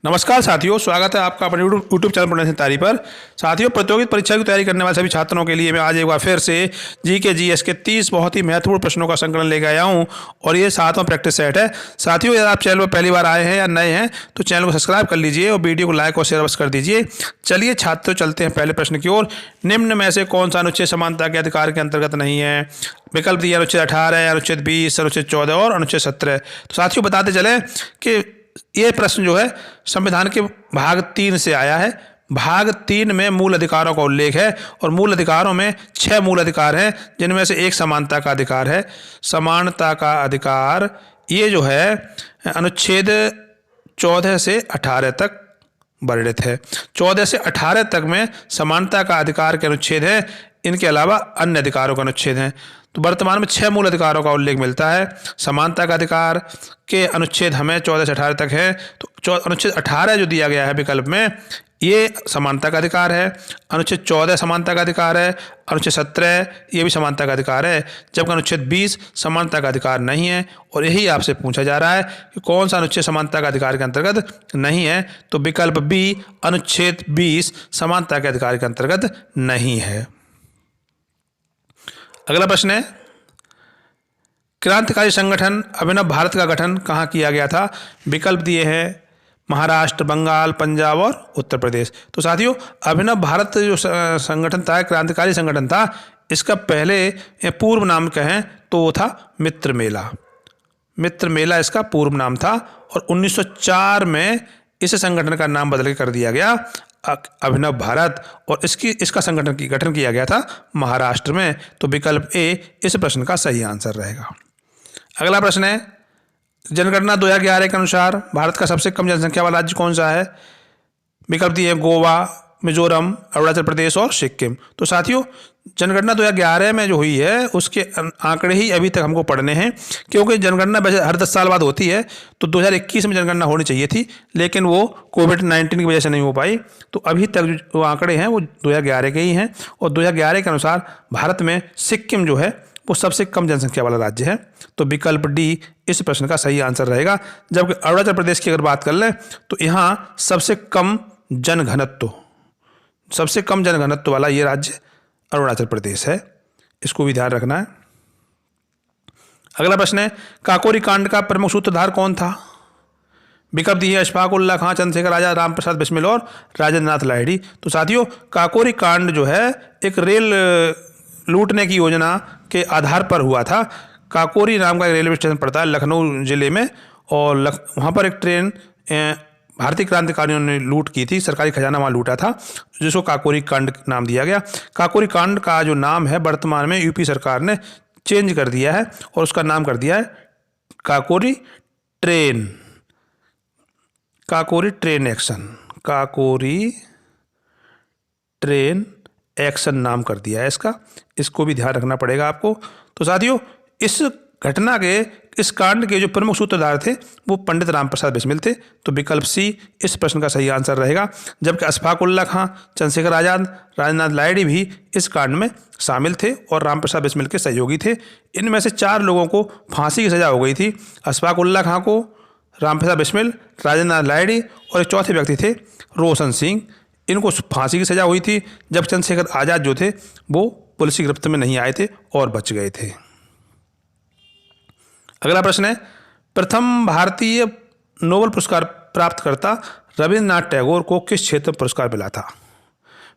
नमस्कार साथियों, स्वागत है आपका अपने यूट्यूब चैनल पढ़ने से तैयारी पर। साथियों, प्रतियोगित परीक्षा की तैयारी करने वाले सभी छात्रों के लिए मैं आज एक बार फिर से जीएस के 30 बहुत ही महत्वपूर्ण प्रश्नों का संकलन लेकर आया हूं और ये 7वां प्रैक्टिस सेट है। साथियों, यदि आप चैनल पर पहली बार आए हैं या नए हैं तो चैनल को सब्सक्राइब कर लीजिए और वीडियो को लाइक और शेयर अवश्य कर दीजिए। चलिए छात्रों, चलते हैं पहले प्रश्न की ओर। निम्न में से कौन सा अनुच्छेद समानता के अधिकार के अंतर्गत नहीं है? विकल्प दिए अनुच्छेद 18, अनुच्छेद 20, अनुच्छेद 14 और अनुच्छेद 17। तो साथियों, बताते चले कि ये प्रश्न जो है संविधान के भाग 3 से आया है। भाग 3 में मूल अधिकारों का उल्लेख है और मूल अधिकारों में 6 मूल अधिकार हैं, जिनमें से एक समानता का अधिकार है। समानता का अधिकार ये जो है अनुच्छेद 14 से 18 तक वर्णित है। 14 से 18 तक में समानता का अधिकार के अनुच्छेद है। इनके अलावा अन्य अधिकारों का अनुच्छेद हैं। तो वर्तमान में 6 मूल अधिकारों का उल्लेख मिलता है। समानता का अधिकार के अनुच्छेद हमें 14 से 18 तक है। तो अनुच्छेद 18 जो दिया गया है विकल्प में, ये समानता का अधिकार है। अनुच्छेद 14 समानता का अधिकार है। अनुच्छेद 17 ये भी समानता का अधिकार है, जबकि अनुच्छेद 20 समानता का अधिकार नहीं है। और यही आपसे पूछा जा रहा है कि कौन सा अनुच्छेद समानता का अधिकार के अंतर्गत नहीं है। तो विकल्प बी अनुच्छेद 20 समानता के अधिकार के अंतर्गत नहीं है। अगला प्रश्न है, क्रांतिकारी संगठन अभिनव भारत का गठन कहाँ किया गया था? विकल्प दिए हैं महाराष्ट्र, बंगाल, पंजाब और उत्तर प्रदेश। तो साथियों, अभिनव भारत जो संगठन था, क्रांतिकारी संगठन था, इसका पहले पूर्व नाम कहें तो वो था मित्र मेला। मित्र मेला इसका पूर्व नाम था और 1904 में इस संगठन का नाम बदल के कर दिया गया अभिनव भारत, और इसका संगठन की गठन किया गया था महाराष्ट्र में। तो विकल्प ए इस प्रश्न का सही आंसर रहेगा। अगला प्रश्न है, जनगणना 2011 के अनुसार भारत का सबसे कम जनसंख्या वाला राज्य कौन सा है? विकल्प दिए गोवा, मिजोरम, अरुणाचल प्रदेश और सिक्किम। तो साथियों, जनगणना 2011 में जो हुई है उसके आंकड़े ही अभी तक हमको पढ़ने हैं, क्योंकि जनगणना वैसे हर 10 साल बाद होती है। तो 2021 में जनगणना होनी चाहिए थी, लेकिन वो कोविड-19 की वजह से नहीं हो पाई। तो अभी तक जो आंकड़े हैं वो 2011 के ही हैं और 2011 के अनुसार भारत में सिक्किम जो है वो सबसे कम जनसंख्या वाला राज्य है। तो विकल्प डी इस प्रश्न का सही आंसर रहेगा। जबकि अरुणाचल प्रदेश की अगर बात कर लें तो यहाँ सबसे कम जनघनत्व वाला ये राज्य अरुणाचल प्रदेश है। इसको भी ध्यान रखना है। अगला प्रश्न है, काकोरी कांड का प्रमुख सूत्रधार कौन था? विकल्प दिए अशफाक उल्लाह खां, चंद्रशेखर आजाद, रामप्रसाद बिस्मिल और राजेंद्र नाथ लाहिड़ी। तो साथियों, काकोरी कांड जो है एक रेल लूटने की योजना के आधार पर हुआ था। काकोरी नाम का एक रेलवे स्टेशन पड़ता है लखनऊ जिले में, और वहाँ पर एक ट्रेन भारतीय क्रांतिकारियों ने लूट की थी, सरकारी खजाना वहाँ लूटा था, जिसको काकोरी कांड नाम दिया गया। काकोरी कांड का जो नाम है वर्तमान में यूपी सरकार ने चेंज कर दिया है और उसका नाम कर दिया है काकोरी ट्रेन एक्शन नाम कर दिया है इसका। इसको भी ध्यान रखना पड़ेगा आपको। तो साथियों, इस घटना के, इस कांड के जो प्रमुख सूत्रधार थे वो पंडित रामप्रसाद बिस्मिल थे। तो विकल्प सी इस प्रश्न का सही आंसर रहेगा। जबकि अशफाक उल्लाह खां, चंद्रशेखर आजाद, राजेंद्र नाथ लाहिड़ी भी इस कांड में शामिल थे और रामप्रसाद बिस्मिल के सहयोगी थे। इनमें से 4 लोगों को फांसी की सजा हो गई थी। अशफाक उल्लाह खां को, रामप्रसाद बिस्मिल, राजेंद्र नाथ लाहिड़ी और एक चौथे व्यक्ति थे रोशन सिंह। इनको फांसी की सजा हुई थी, जब चंद्रशेखर आजाद जो थे वो पुलिस की गिरफ्त में नहीं आए थे और बच गए थे। अगला प्रश्न है, प्रथम भारतीय नोबेल पुरस्कार प्राप्तकर्ता रविन्द्रनाथ टैगोर को किस क्षेत्र में पुरस्कार मिला था?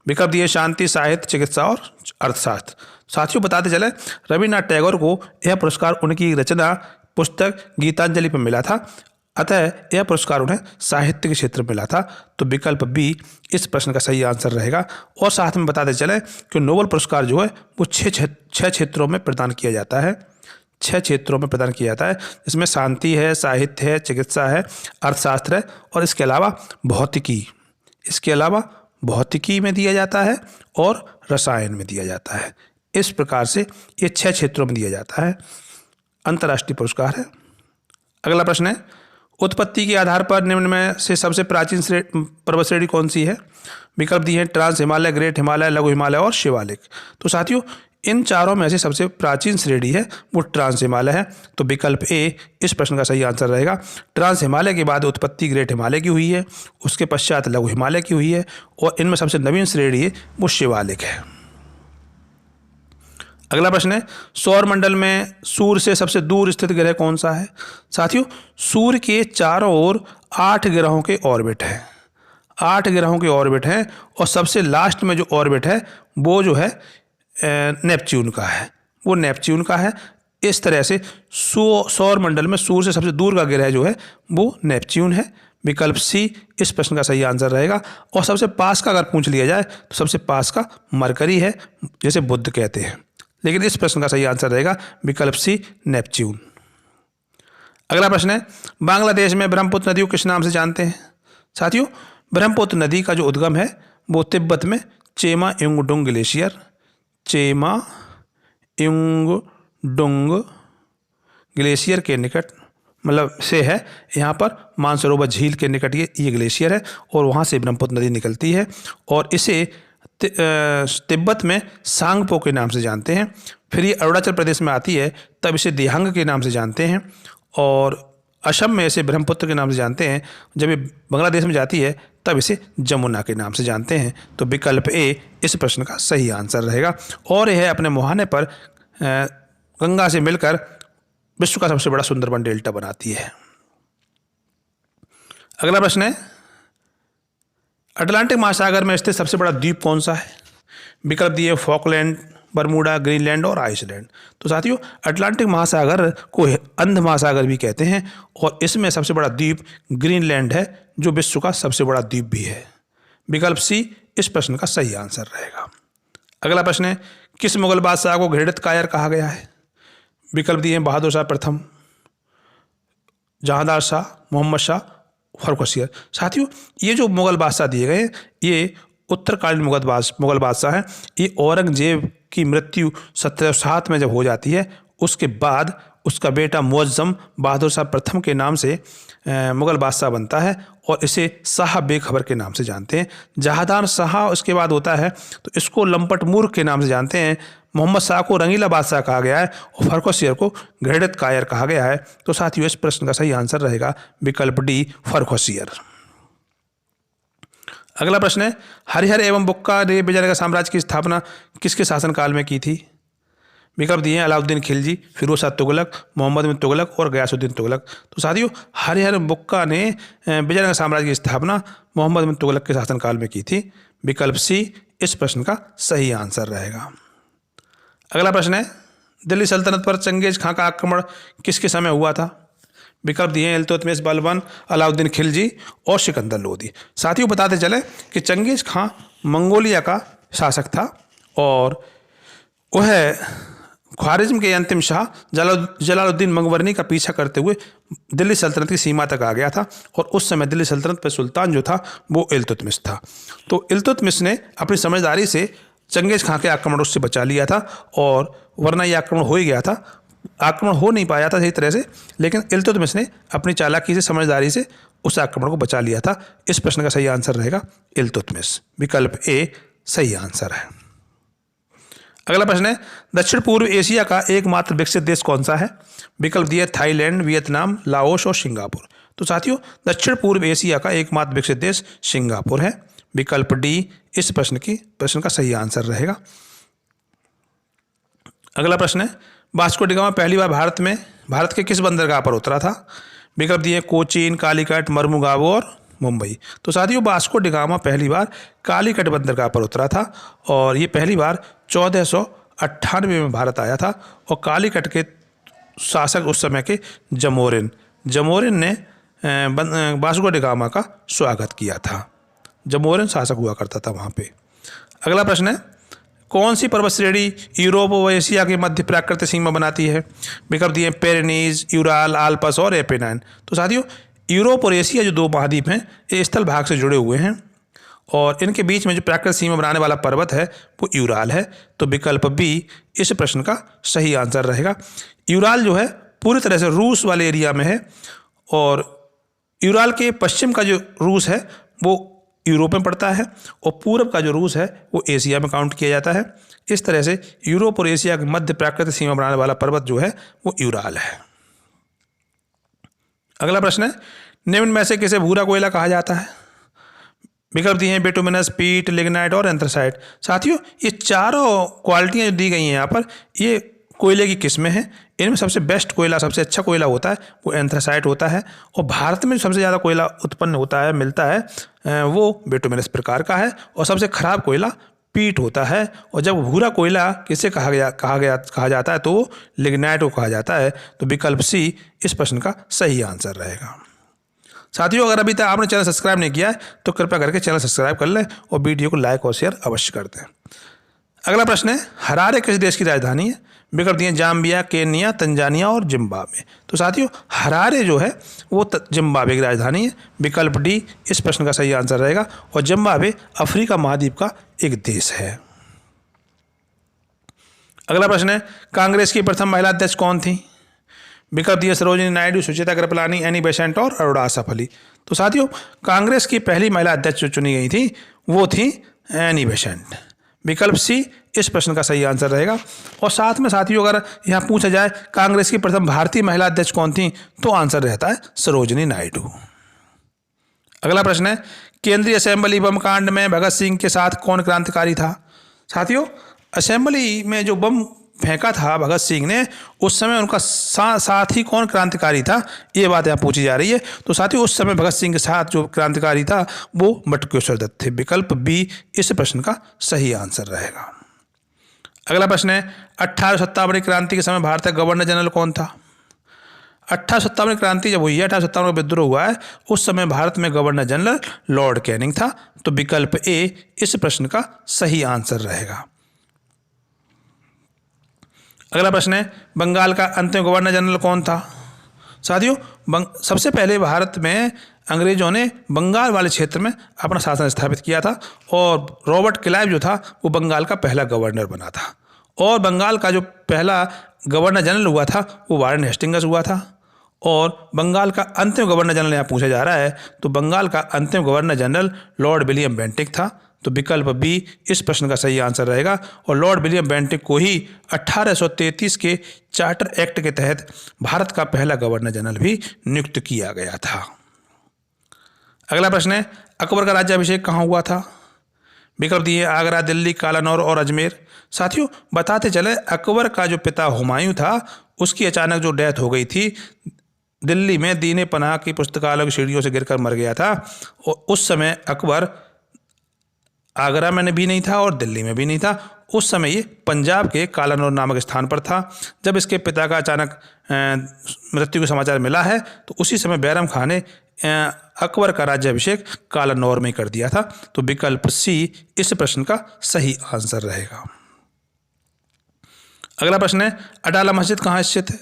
विकल्प दिए शांति, साहित्य, चिकित्सा और अर्थशास्त्र। साथियों, बताते चले रविन्द्रनाथ टैगोर को यह पुरस्कार उनकी रचना पुस्तक गीतांजलि पर मिला था, अतः यह पुरस्कार उन्हें साहित्य के क्षेत्र में मिला था। तो विकल्प बी इस प्रश्न का सही आंसर रहेगा। और साथ में बताते चले कि नोबेल पुरस्कार जो है वो 6 क्षेत्रों में प्रदान किया जाता है। 6 क्षेत्रों में प्रदान किया जाता है, जिसमें शांति है, साहित्य है, चिकित्सा है, अर्थशास्त्र है और इसके अलावा भौतिकी में दिया जाता है और रसायन में दिया जाता है। इस प्रकार से ये 6 क्षेत्रों में दिया जाता है। अंतर्राष्ट्रीय पुरस्कार है। अगला प्रश्न है, उत्पत्ति के आधार पर निम्न में से सबसे प्राचीन पर्वत श्रेणी कौन सी है? विकल्प दिए हैं ट्रांस हिमालय, ग्रेट हिमालय, लघु हिमालय और शिवालिक। तो साथियों, इन चारों में से सबसे प्राचीन श्रेणी है वो ट्रांस हिमालय है। तो विकल्प ए इस प्रश्न का सही आंसर रहेगा। ट्रांस हिमालय के बाद उत्पत्ति ग्रेट हिमालय की हुई है, उसके पश्चात लघु हिमालय की हुई है और इनमें सबसे नवीन श्रेणी है वो शिवालिक है। अगला प्रश्न है, सौरमंडल में सूर्य से सबसे दूर स्थित ग्रह कौन सा है? साथियों, सूर्य के चारों ओर 8 ग्रहों के ऑर्बिट हैं, 8 ग्रहों के ऑर्बिट हैं और सबसे लास्ट में जो ऑर्बिट है वो जो है नेपच्यून का है, वो नेपच्यून का है। इस तरह से सौरमंडल में सूर्य से सबसे दूर का ग्रह जो है वो नेपच्यून है। विकल्प सी इस प्रश्न का सही आंसर रहेगा। और सबसे पास का अगर पूछ लिया जाए तो सबसे पास का मरकरी है, जैसे बुध कहते हैं, लेकिन इस प्रश्न का सही आंसर रहेगा विकल्प सी नेपच्यून। अगला प्रश्न है, बांग्लादेश में ब्रह्मपुत्र नदी को किस नाम से जानते हैं? साथियों, ब्रह्मपुत्र नदी का जो उद्गम है वो तिब्बत में चेमा युंगडुंग ग्लेशियर, चेमा युंगडुंग ग्लेशियर के निकट मतलब से है। यहाँ पर मानसरोवर झील के निकट ये ग्लेशियर है और वहाँ से ब्रह्मपुत्र नदी निकलती है और इसे तिब्बत में सांगपो के नाम से जानते हैं। फिर ये अरुणाचल प्रदेश में आती है तब इसे दिहांग के नाम से जानते हैं और असम में इसे ब्रह्मपुत्र के नाम से जानते हैं। जब ये बांग्लादेश में जाती है तब इसे जमुना के नाम से जानते हैं। तो विकल्प ए इस प्रश्न का सही आंसर रहेगा और यह अपने मुहाने पर गंगा से मिलकर विश्व का सबसे बड़ा सुंदरबन डेल्टा बनाती है। अगला प्रश्न है, अटलांटिक महासागर में स्थित सबसे बड़ा द्वीप कौन सा है? विकल्प दिए फॉकलैंड, बरमूडा, ग्रीनलैंड और आइसलैंड। तो साथियों, अटलांटिक महासागर को अंध महासागर भी कहते हैं और इसमें सबसे बड़ा द्वीप ग्रीनलैंड है जो विश्व का सबसे बड़ा द्वीप भी है। विकल्प सी इस प्रश्न का सही आंसर रहेगा। अगला प्रश्न है, किस मुगल बादशाह को घृणित कायर कहा गया है? विकल्प दिए बहादुर शाह प्रथम, जहांदार शाह, मोहम्मद शाह, फर्रुखसियर। साथियों, ये जो मुगल बादशाह दिए गए हैं ये उत्तरकालीन मुगल बादशाह हैं। ये औरंगजेब की मृत्यु 1707 में जब हो जाती है उसके बाद उसका बेटा मुअज्जम बहादुर शाह प्रथम के नाम से मुगल बादशाह बनता है और इसे शाह बेखबर के नाम से जानते हैं। जहांदार शाह उसके बाद होता है तो इसको लंपट मूर्ख के नाम से जानते हैं। मोहम्मद शाह को रंगीला बादशाह कहा गया है और फर्रुखसियर को घृणित कायर कहा गया है। तो साथियों, इस प्रश्न का सही आंसर रहेगा विकल्प डी फर्रुखसियर। अगला प्रश्न है, हरिहर एवं बुक्का ने विजयनगर साम्राज्य की स्थापना किसके शासनकाल में की थी? विकल्प दिए हैं अलाउद्दीन खिलजी, फिरोज शाह तुगलक, मोहम्मद बिन तुगलक और गयासुद्दीन तुगलक। तो साथियों, हरिहर बुक्का ने विजयनगर साम्राज्य की स्थापना मोहम्मद बिन तुगलक के शासनकाल में की थी। विकल्प सी इस प्रश्न का सही आंसर रहेगा। अगला प्रश्न है, दिल्ली सल्तनत पर चंगेज खां का आक्रमण किसके समय हुआ था? विकल्प दिए हैं इल्तुतमिश बलबन, अलाउद्दीन खिलजी और सिकंदर लोदी। साथियों, बताते चले कि चंगेज खां मंगोलिया का शासक था और वह ख्वारिज्म के अंतिम शाह जलालुद्दीन मंगवरनी का पीछा करते हुए दिल्ली सल्तनत की सीमा तक आ गया था और उस समय दिल्ली सल्तनत पर सुल्तान जो था वो इल्तुतमिश था। तो इल्तुतमिश ने अपनी समझदारी से चंगेज खां के आक्रमण उससे बचा लिया था और वरना ये आक्रमण हो ही गया था, आक्रमण हो नहीं पाया था सही तरह से, लेकिन इल्तुतमिश ने अपनी चालाकी से समझदारी से उस आक्रमण को बचा लिया था। इस प्रश्न का सही आंसर रहेगा इल्तुतमिश। विकल्प ए सही आंसर है। अगला प्रश्न है, दक्षिण पूर्व एशिया का एकमात्र विकसित देश कौन सा है? विकल्प दिए थाईलैंड, वियतनाम, लाओस और सिंगापुर। तो साथियों, दक्षिण पूर्व एशिया का एकमात्र विकसित देश सिंगापुर है। विकल्प डी इस प्रश्न का सही आंसर रहेगा। अगला प्रश्न है, वास्को डी गामा पहली बार भारत के किस बंदरगाह पर उतरा था? विकल्प दिए कोचीन, कालीकट, मर्मुगावो और मुंबई। तो साथियों, वास्को डी गामा पहली बार कालीकट बंदरगाह पर उतरा था और ये पहली बार 1498 में भारत आया था और कालीकट के शासक उस समय के जमोरिन ने वास्को डी गामा का स्वागत किया था। जमोरिन शासक हुआ करता था वहाँ पे। अगला प्रश्न है, कौन सी पर्वत श्रेणी यूरोप व एशिया के मध्य प्राकृतिक सीमा बनाती है? विकल्प दिए पेरेनीज, यूराल, आल्पस और एपेनाइन। तो साथियों, यूरोप और एशिया जो दो महाद्वीप हैं ये स्थल भाग से जुड़े हुए हैं और इनके बीच में जो प्राकृतिक सीमा बनाने वाला पर्वत है वो यूराल है। तो विकल्प बी इस प्रश्न का सही आंसर रहेगा। यूराल जो है पूरी तरह से रूस वाले एरिया में है और यूराल के पश्चिम का जो रूस है वो यूरोप में पड़ता है और पूरब का जो रूस है वो एशिया में काउंट किया जाता है। इस तरह से यूरोप और एशिया के मध्य प्राकृतिक सीमा बनाने वाला पर्वत जो है वो यूराल है। अगला प्रश्न है, निम्न में से किसे भूरा कोयला कहा जाता है? विकल्प दिए हैं बिटुमिनस, पीट, लिग्नाइट और एंथ्रासाइट। साथियों, ये चारों क्वालिटियाँ जो दी गई हैं यहाँ पर, ये कोयले की किस्में हैं। इनमें सबसे बेस्ट कोयला, सबसे अच्छा कोयला होता है वो एंथ्रासाइट होता है। और भारत में जो सबसे ज़्यादा कोयला उत्पन्न होता है, मिलता है, वो बिटुमिनस प्रकार का है। और सबसे खराब कोयला पीट होता है। और जब भूरा कोयला किसे कहा जाता है तो वो लिग्नाइट को कहा जाता है। तो विकल्प सी इस प्रश्न का सही आंसर रहेगा। साथियों, अगर अभी तक आपने चैनल सब्सक्राइब नहीं किया है तो कृपया करके चैनल सब्सक्राइब कर लें और वीडियो को लाइक और शेयर अवश्य कर दें। अगला प्रश्न है, हरारे किस देश की राजधानी है? विकल्प दिए जाम्बिया, केन्या, तंजानिया और जिम्बाब्वे। तो साथियों, हरारे जो है वो जिम्बाब्वे की राजधानी है। विकल्प डी इस प्रश्न का सही आंसर रहेगा। और जिम्बाब्वे अफ्रीका महाद्वीप का एक देश है। अगला प्रश्न है, कांग्रेस की प्रथम महिला अध्यक्ष कौन थी? विकल्प दिए सरोजिनी नायडू, सुचेता कृपलानी, एनी बेसेंट और अरोड़ा आसफ अली। तो साथियों, कांग्रेस की पहली महिला अध्यक्ष जो चुनी गई थी वो थी एनी बेसेंट। विकल्प सी इस प्रश्न का सही आंसर रहेगा। और साथ में साथियों, अगर यहाँ पूछा जाए कांग्रेस की प्रथम भारतीय महिला अध्यक्ष कौन थी तो आंसर रहता है सरोजिनी नायडू। अगला प्रश्न है, केंद्रीय असेंबली बम कांड में भगत सिंह के साथ कौन क्रांतिकारी था? साथियों, असेंबली में जो बम फेंका था भगत सिंह ने, उस समय उनका साथ ही कौन क्रांतिकारी था, ये बात यहाँ पूछी जा रही है। तो साथियों, उस समय भगत सिंह के साथ जो क्रांतिकारी था वो बटुकेश्वर दत्त थे। विकल्प बी इस प्रश्न का सही आंसर रहेगा। अगला प्रश्न है, 1857 क्रांति के समय भारत का गवर्नर जनरल कौन था? 1857 क्रांति जब हुई है, 1857 का विद्रोह हुआ है, उस समय भारत में गवर्नर जनरल लॉर्ड कैनिंग था। तो विकल्प ए इस प्रश्न का सही आंसर रहेगा। अगला प्रश्न है, बंगाल का अंतिम गवर्नर जनरल कौन था? साथियों, सबसे पहले भारत में अंग्रेजों ने बंगाल वाले क्षेत्र में अपना शासन स्थापित किया था और रॉबर्ट क्लाइव जो था वो बंगाल का पहला गवर्नर बना था। और बंगाल का जो पहला गवर्नर जनरल हुआ था वो वारेन हेस्टिंग्स हुआ था। और बंगाल का अंतिम गवर्नर जनरल यहाँ पूछा जा रहा है, तो बंगाल का अंतिम governor general Lord William Bentinck था। तो विकल्प बी इस प्रश्न का सही आंसर रहेगा। और लॉर्ड विलियम बेंटिक को ही 1833 के चार्टर एक्ट के तहत भारत का पहला गवर्नर जनरल भी नियुक्त किया गया था। अगला प्रश्न है, अकबर का राज्याभिषेक कहाँ हुआ था? विकल्प दिए आगरा, दिल्ली, कालानौर और अजमेर। साथियों, बताते चले, अकबर का जो पिता हुमायूं था उसकी अचानक जो डेथ हो गई थी, दिल्ली में दीने पनाह की पुस्तकालय की सीढ़ियों से गिरकर मर गया था। और उस समय अकबर आगरा में भी नहीं था और दिल्ली में भी नहीं था। उस समय ये पंजाब के कालानौर नामक स्थान पर था। जब इसके पिता का अचानक मृत्यु का समाचार मिला है तो उसी समय बैरम खान ने अकबर का राज्याभिषेक कालानौर में कर दिया था। तो विकल्प सी इस प्रश्न का सही आंसर रहेगा। अगला प्रश्न है, अटाला मस्जिद कहाँ स्थित है?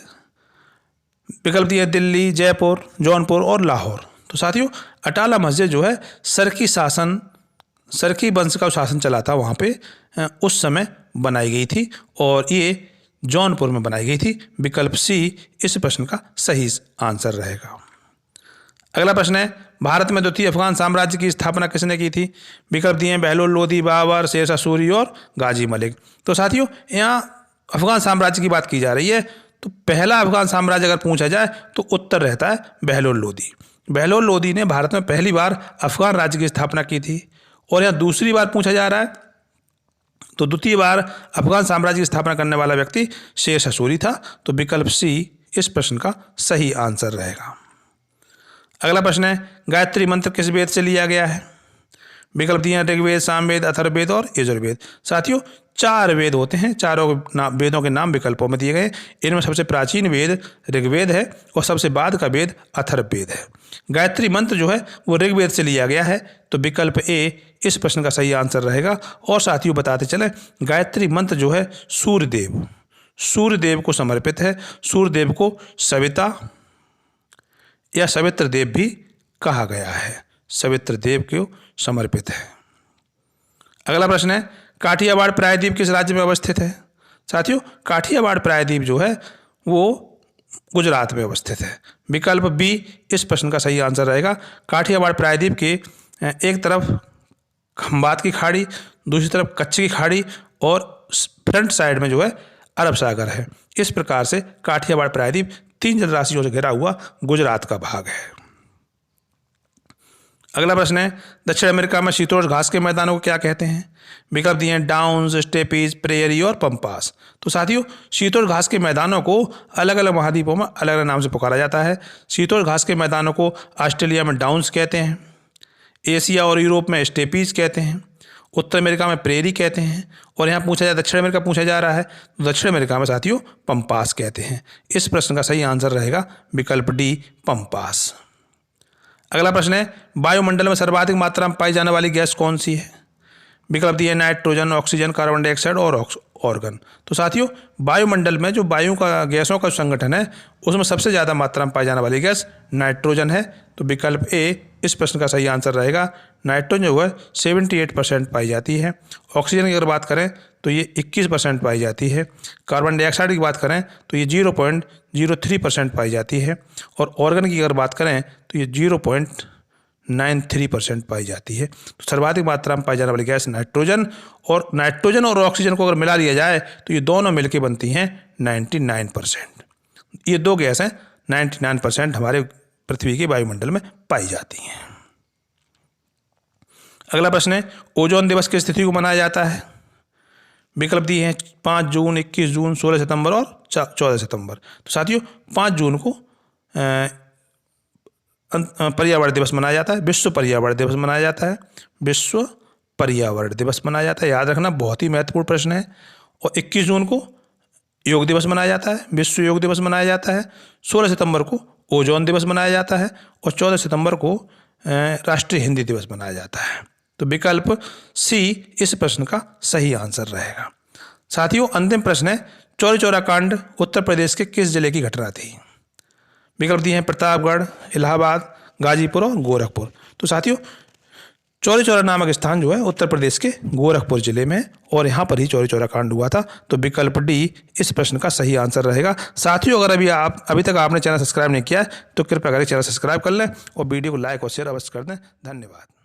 विकल्प दिए दिल्ली, जयपुर, जौनपुर और लाहौर। तो साथियों, अटाला मस्जिद जो है सरकी वंश का शासन चला था वहाँ पे, उस समय बनाई गई थी और ये जौनपुर में बनाई गई थी। विकल्प सी इस प्रश्न का सही आंसर रहेगा। अगला प्रश्न है, भारत में द्वितीय अफगान साम्राज्य की स्थापना किसने की थी? विकल्प दिए हैं बहलोल लोदी, बाबर, शेरशाह सूरी और गाजी मलिक। तो साथियों, यहाँ अफगान साम्राज्य की बात की जा रही है। तो पहला अफगान साम्राज्य अगर पूछा जाए तो उत्तर रहता है बहलोल लोदी। बहलोल लोदी ने भारत में पहली बार अफगान राज्य की स्थापना की थी। और यहाँ दूसरी बार पूछा जा रहा है तो द्वितीय बार अफगान साम्राज्य की स्थापना करने वाला व्यक्ति शेरशाह सूरी था। तो विकल्प सी इस प्रश्न का सही आंसर रहेगा। अगला प्रश्न है, गायत्री मंत्र किस वेद से लिया गया है? विकल्प दिए ऋग्वेद, सामवेद, अथर्ववेद और यजुर्वेद। साथियों, 4 वेद होते हैं, चारों वेदों के नाम विकल्पों में दिए गए। इनमें सबसे प्राचीन वेद ऋग्वेद है और सबसे बाद का वेद अथर्ववेद है। गायत्री मंत्र जो है वो ऋग्वेद से लिया गया है। तो विकल्प ए इस प्रश्न का सही आंसर रहेगा। और साथियों, बताते चलें, गायत्री मंत्र जो है सूर्यदेव को समर्पित है। सूर्यदेव को सविता या सवित्र देव भी कहा गया है, सवित्र देव को समर्पित है। अगला प्रश्न है, काठियावाड़ प्रायद्वीप किस राज्य में अवस्थित है? साथियों, काठियावाड़ प्रायद्वीप जो है वो गुजरात में अवस्थित है। विकल्प बी इस प्रश्न का सही आंसर रहेगा। काठियावाड़ प्रायद्वीप के एक तरफ खंबात की खाड़ी, दूसरी तरफ कच्छ की खाड़ी और फ्रंट साइड में जो है अरब सागर है। इस प्रकार से काठियावाड़ प्रायद्वीप 3 जलराशियों से घिरा हुआ गुजरात का भाग है। अगला प्रश्न है, दक्षिण अमेरिका में शीतोष्ण घास के मैदानों को क्या कहते हैं? विकल्प दिए हैं डाउन्स, स्टेपीज, प्रेयरी और पंपास। तो साथियों, शीतोष्ण घास के मैदानों को अलग अलग महाद्वीपों में अलग अलग नाम से पुकारा जाता है। शीतोष्ण घास के मैदानों को ऑस्ट्रेलिया में डाउन्स कहते हैं, एशिया और यूरोप में स्टेपीज कहते हैं, उत्तर अमेरिका में प्रेयरी कहते हैं, और यहाँ पूछा जाए दक्षिण अमेरिका पूछा जा रहा है तो दक्षिण अमेरिका में साथियों पंपास कहते हैं। इस प्रश्न का सही आंसर रहेगा विकल्प डी, पंपास। अगला प्रश्न है, वायुमंडल में सर्वाधिक मात्रा में पाई जाने वाली गैस कौन सी है? विकल्प दिए नाइट्रोजन, ऑक्सीजन, कार्बन डाइऑक्साइड और ऑर्गन। तो साथियों, वायुमंडल में जो वायु का गैसों का संगठन है उसमें सबसे ज़्यादा मात्रा में पाई जाने वाली गैस नाइट्रोजन है। तो विकल्प ए इस प्रश्न का सही आंसर रहेगा। नाइट्रोजन जो है 78% पाई जाती है। ऑक्सीजन की अगर बात करें तो ये 21% पाई जाती है। कार्बन डाइऑक्साइड की बात करें तो ये 0.03% पाई जाती है। और ऑर्गन की अगर बात करें तो ये 0.93% पाई जाती है। तो सर्वाधिक मात्रा में पाई जाने वाली गैस नाइट्रोजन और ऑक्सीजन को अगर मिला लिया जाए तो ये दोनों मिलकर बनती हैं 99%। ये दो गैस हैं 99% हमारे पृथ्वी के वायुमंडल में पाई जाती हैं। अगला प्रश्न है, ओजोन दिवस किस तिथि को मनाया जाता है? विकल्प दिए हैं 5 जून, 21 जून, 16 सितंबर और 14 सितंबर। तो साथियों, 5 जून को पर्यावरण दिवस मनाया जाता है, विश्व पर्यावरण दिवस मनाया जाता है। विश्व पर्यावरण दिवस मनाया जाता है, याद रखना, बहुत ही महत्वपूर्ण प्रश्न है। और 21 जून को योग दिवस मनाया जाता है, विश्व योग दिवस मनाया जाता है। 16 सितंबर को ओजोन दिवस मनाया जाता है और 14 सितंबर को राष्ट्रीय हिंदी दिवस मनाया जाता है। तो विकल्प सी इस प्रश्न का सही आंसर रहेगा। साथियों, अंतिम प्रश्न है, चौरी चौरा कांड उत्तर प्रदेश के किस जिले की घटना थी? विकल्प दिए हैं प्रतापगढ़, इलाहाबाद, गाजीपुर और गोरखपुर। तो साथियों, चौरी चौरा नामक स्थान जो है उत्तर प्रदेश के गोरखपुर जिले में है और यहाँ पर ही चौरी चौरा कांड हुआ था। तो विकल्प डी इस प्रश्न का सही आंसर रहेगा। साथियों, अगर अभी तक आपने चैनल सब्सक्राइब नहीं किया है तो कृपया करके चैनल सब्सक्राइब कर लें और वीडियो को लाइक और शेयर अवश्य कर दें। धन्यवाद।